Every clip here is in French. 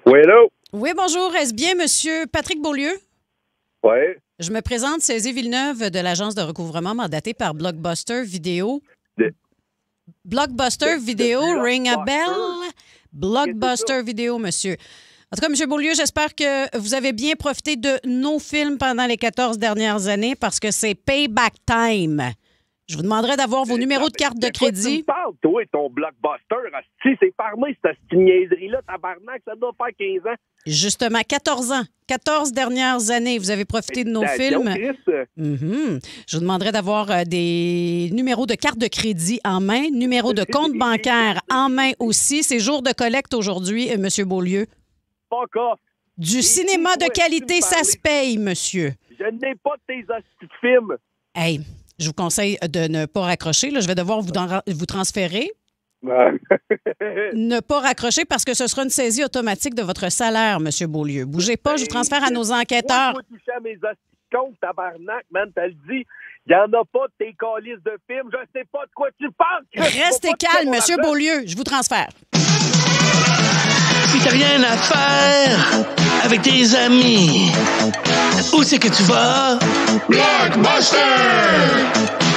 Oui, hello? Oui, bonjour. Est-ce bien Monsieur Patrick Beaulieu? Oui. Je me présente, Cézé Villeneuve de l'agence de recouvrement mandatée par Blockbuster Vidéo. Blockbuster Vidéo, ring a bell? Blockbuster Vidéo, monsieur. En tout cas, M. Beaulieu, j'espère que vous avez bien profité de nos films pendant les 14 dernières années parce que c'est payback time. Je vous demanderai d'avoir vos numéros de carte de crédit. Tu parles, toi, ton Blockbuster. Si c'est farmé, cette niaiserie-là, tabarnak, ça doit faire 15 ans. Justement, 14 ans. 14 dernières années, vous avez profité de nos films. Je vous demanderai d'avoir des numéros de carte de crédit en main, numéros de compte bancaire en main aussi. C'est jour de collecte aujourd'hui, M. Beaulieu. Fuck off. Du cinéma de qualité, ça se paye, monsieur. Je n'ai pas de tes hosties de films. Hey, je vous conseille de ne pas raccrocher. Là, je vais devoir vous transférer. Ne pas raccrocher parce que ce sera une saisie automatique de votre salaire, M. Beaulieu. Bougez pas, je vous transfère à nos enquêteurs. Moi, je toucher à mes hosties de compte, tabarnak, man, t'as le dit. Il n'y en a pas de tes calices de films. Je sais pas de quoi tu parles. Restez calme, M. Beaulieu. Je vous transfère. Si t'as rien à faire avec tes amis, où c'est que tu vas? Blockbuster!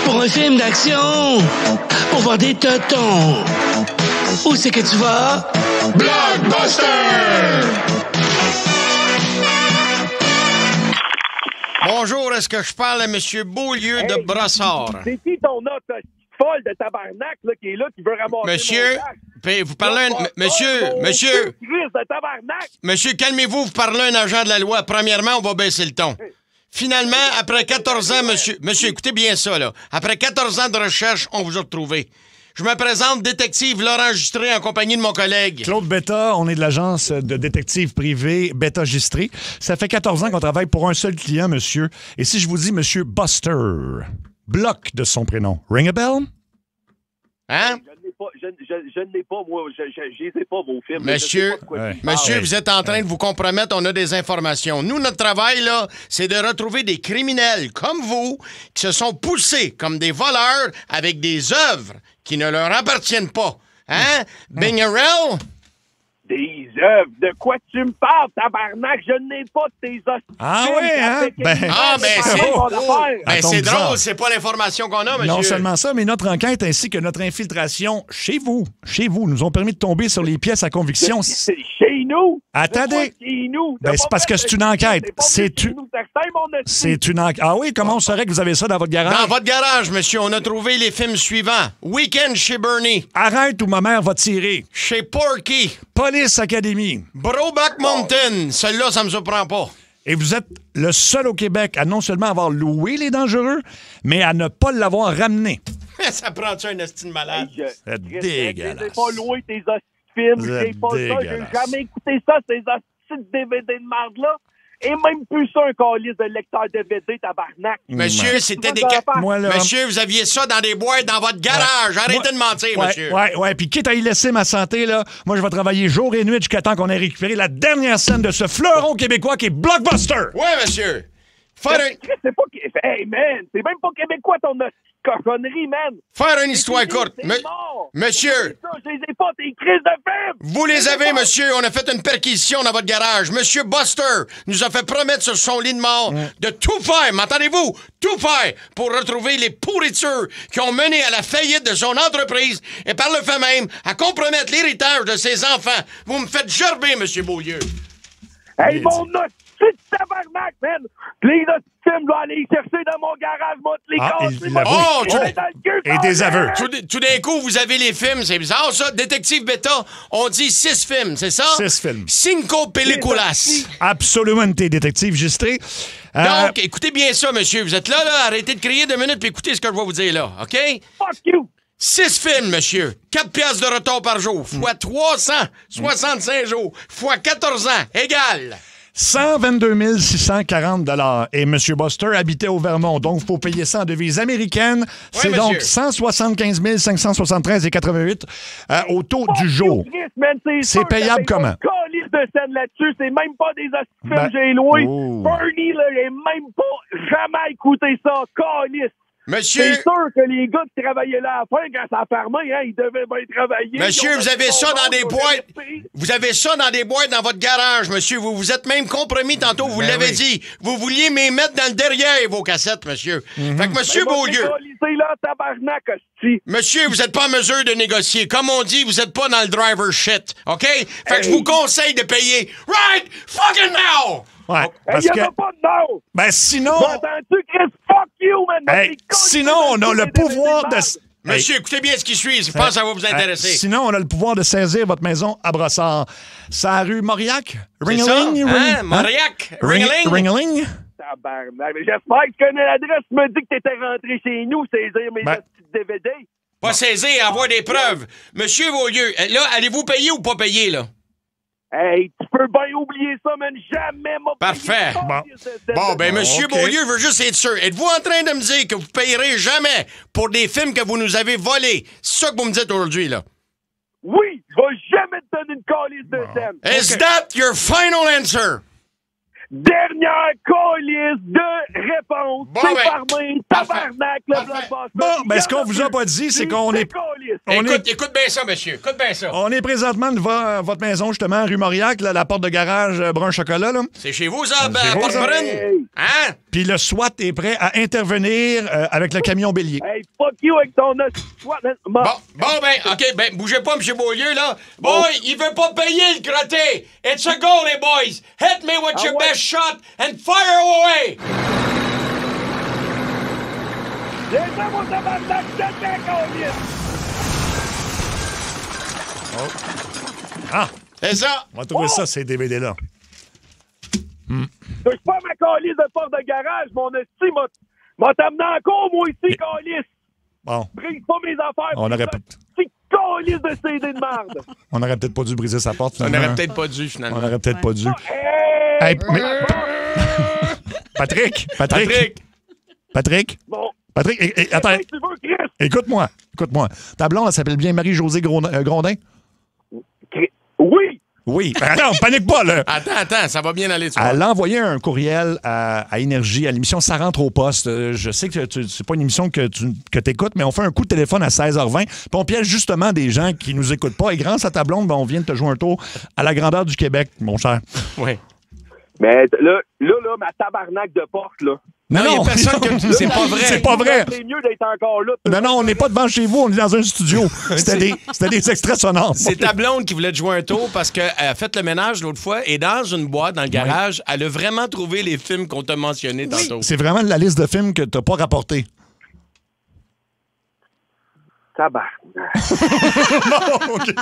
Pour un film d'action, pour voir des totons, où c'est que tu vas? Blockbuster! Bonjour, est-ce que je parle à M. Beaulieu de Brossard? C'est qui ton autre folle de tabarnak là, qui est là, qui veut ramasser Monsieur, vous parlez Monsieur, calmez-vous, vous parlez à un agent de la loi. Premièrement, on va baisser le ton. Finalement, après 14 ans, monsieur, écoutez bien ça, là. Après 14 ans de recherche, on vous a retrouvé. Je me présente, détective Laurent Gistré, en compagnie de mon collègue. Claude Betta, on est de l'agence de détective privé Betta Gistré. Ça fait 14 ans qu'on travaille pour un seul client, monsieur. Et si je vous dis monsieur Buster, bloc de son prénom, ring a bell? Hein? Je n'ai pas, moi, je sais pas vos films. Monsieur, vous êtes en train de vous compromettre, on a des informations. Nous, notre travail, là, c'est de retrouver des criminels comme vous qui se sont poussés comme des voleurs avec des œuvres qui ne leur appartiennent pas. Hein? Bingerel? Des œuvres? De quoi tu me parles, tabarnak? Je n'ai pas de tes hosties. Ah oui, hein? C'est drôle, c'est pas l'information qu'on a, monsieur. Non seulement ça, mais notre enquête ainsi que notre infiltration chez vous, nous ont permis de tomber sur les pièces à conviction. C'est chez nous? Attendez. Chez nous? Ben, c'est parce que c'est une enquête. C'est une enquête. Ah oui, comment on saurait que vous avez ça dans votre garage? Dans votre garage, monsieur, on a trouvé les films suivants. Weekend chez Bernie. Arrête ou ma mère va tirer. Chez Porky. Police Academy. Brokeback Mountain. Celui-là, ça me surprend pas. Et vous êtes le seul au Québec à non seulement avoir loué Les Dangereux, mais à ne pas l'avoir ramené. Ça prend-tu un estime malade? C'est dégueulasse. J'ai pas loué tes hosties de films. J'ai pas ça. J'ai jamais écouté ça, ces hosties de DVD de marde-là. Et même plus ça, un calice de lecteur DVD, tabarnak. Monsieur, c'était des... Monsieur, vous aviez ça dans des boîtes dans votre garage. Arrêtez de mentir, monsieur. Ouais. Puis quitte à y laisser ma santé, là, moi, je vais travailler jour et nuit jusqu'à temps qu'on ait récupéré la dernière scène de ce fleuron québécois qui est Blockbuster. Ouais, monsieur. C'est pas... Hey, man, c'est même pas québécois, ton cochonnerie, man. Faire une histoire courte. Monsieur. Je les ai pas, tes crises de film. Vous les avez, monsieur. On a fait une perquisition dans votre garage. Monsieur Buster nous a fait promettre sur son lit de mort de tout faire, m'entendez-vous? Tout faire pour retrouver les pourritures qui ont mené à la faillite de son entreprise et par le fait même à compromettre l'héritage de ses enfants. Vous me faites gerber, monsieur Beaulieu. Hey, mon c'est de tabarnak, man! Les autres films, je vais aller les chercher dans mon garage, moi, Et des aveux. Tout d'un coup, vous avez les films, c'est bizarre, ça. Détective Betta, on dit 6 films, c'est ça? 6 films. 5 películas. Absolument, t'es détective Gistré. Donc, écoutez bien ça, monsieur. Vous êtes là, arrêtez de crier 2 minutes, puis écoutez ce que je vais vous dire, là, OK? Fuck you! 6 films, monsieur. 4 piastres de retour par jour, fois 365 jours, fois 14 ans, égale 122 640 $. Et M. Buster habitait au Vermont, donc il faut payer ça en devises américaines. C'est donc 175 573,88 au taux du jour. C'est payable comment? Calice de scène là-dessus, c'est même pas des films que j'ai loués. Bernie, là, j'ai même pas jamais écouté ça. Calice. Monsieur... C'est sûr que les gars qui travaillaient là à la fin, quand ça fermait, hein, ils devaient bien travailler. Monsieur, vous avez ça dans des boîtes. Vous avez ça dans des boîtes dans votre garage, monsieur. Vous vous êtes même compromis tantôt, vous l'avez dit. Vous vouliez me mettre dans le derrière, vos cassettes, monsieur. Fait que, monsieur Beaulieu... Là, tabarnak, hostie. Monsieur, vous n'êtes pas en mesure de négocier. Comme on dit, vous n'êtes pas dans le driver shit, OK? Fait que je vous conseille de payer right fucking now! Ouais, Il n'y a pas de non! Ben sinon... M'entends-tu, Chris? Fuck you, man! Hey, sinon, on a le pouvoir de... Monsieur, écoutez bien ce qui suit. Je pense que ça va vous intéresser. Sinon, on a le pouvoir de saisir votre maison à Brossard. C'est à rue Mauriac? Ringeling? Hein? Mauriac? Ringeling? Ringeling? Tabarnak. J'espère que tu connais l'adresse. Tu me dis que t'étais rentré chez nous saisir mes petites DVD. Pas saisir, avoir des preuves. Monsieur Beaulieu, là, allez-vous payer ou pas payer, là? Hey, tu peux bien oublier ça, man. Jamais m'a Parfait. Bon, ben, monsieur Beaulieu veut juste être sûr. Êtes-vous en train de me dire que vous payerez jamais pour des films que vous nous avez volés? C'est ça que vous me dites aujourd'hui, là? Oui, je vais jamais te donner une calice de scène. Is that your final answer? Dernière calice de réponse. Bon, c'est ben, farmé, tabarnak, le blockbuster. Bon, ben, ce qu'on vous a pas dit, c'est qu'on est... Écoute bien ça, monsieur. Écoute bien ça. On est présentement devant votre maison, justement, rue Mauriac, là, la porte de garage brun-chocolat, là. C'est chez vous, ça, chez porte vous, ça. brune? Hein? Puis le SWAT est prêt à intervenir avec le camion bélier. Hey, fuck you avec ton SWAT. Bon, ben, OK, ben, bougez pas, monsieur Beaulieu, là. Boy, il veut pas payer, le crotté. It's a goal, les boys. Hit me with your best shot and fire away. Laissez mon tabarnak, je t'ai combien? Ah! C'est ça. On va trouver ça, ces DVD-là. Touche pas ma calice de porte de garage, mon esti m'a t'amené en cours, moi ici, calice. Bon. Brise pas mes affaires. On aurait C'est calice de CD de merde. On aurait peut-être pas dû briser sa porte, On finalement. aurait peut-être pas dû, finalement. On aurait peut-être pas dû. Hey, Mais... Patrick! Bon. Patrick, attends. Tu veux, Chris? Écoute-moi. Ta blonde, elle s'appelle bien Marie-Josée Grondin? Oui. Oui. Non, panique pas, là. Attends, ça va bien aller, tu vois. Elle a envoyé un courriel à Énergie, à l'émission Ça rentre au poste. Je sais que c'est pas une émission que tu écoutes, mais on fait un coup de téléphone à 16h20. Puis on piège justement des gens qui nous écoutent pas. Et grâce à ta blonde, ben, on vient de te jouer un tour à la grandeur du Québec, mon cher. Oui. Mais là, ma tabarnak de porte, là. Non, il y a personne que... C'est pas vrai. C'est pas vrai. C'est mieux d'être encore là. Non, on n'est pas devant chez vous, on est dans un studio. C'était des extraits sonores. C'est ta blonde qui voulait te jouer un tour parce qu'elle a fait le ménage l'autre fois et dans une boîte, dans le garage, elle a vraiment trouvé les films qu'on t'a mentionnés tantôt. C'est vraiment la liste de films que t'as pas rapporté. Tabarnak. Bon, OK.